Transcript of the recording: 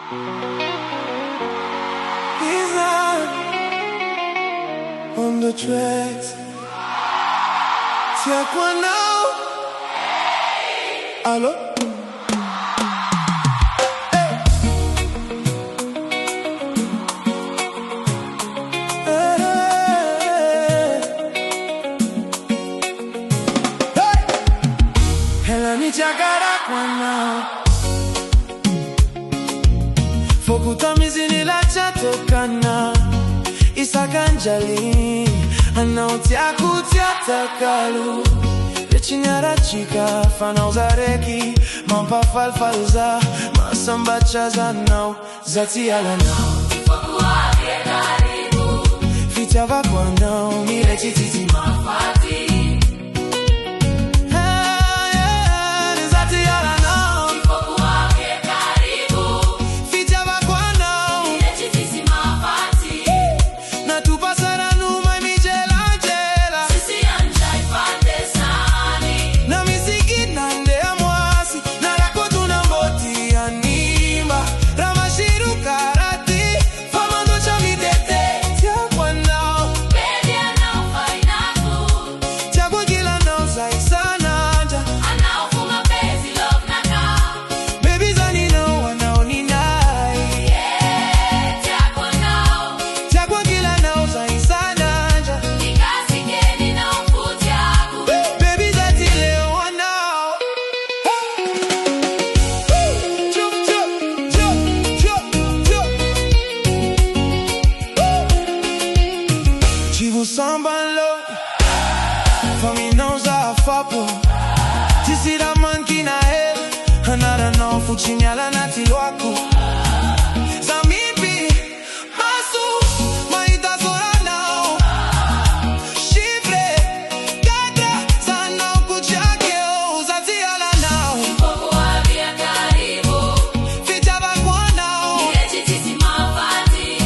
He's on the tracks. Check one out. Allo? Chakara kwana Fokuta mizini la chatokana Isakanjali Anautia kutia takalu Lechinyara chika Fana uzareki Mampa falfalza Masamba chaza nao Zati ala nao Foku wake karibu Fitava kwa nao Mile chititi mafati Sambalo Faminoza fapo Tisira manki na el Hanara no fuchinyala na tilwaku Zamipi Masu Maita zora nao Shifre Katra Sana ukuchake Uzati ala nao Foku wake karibu Fitaba kwa nao Nilechitisi mafati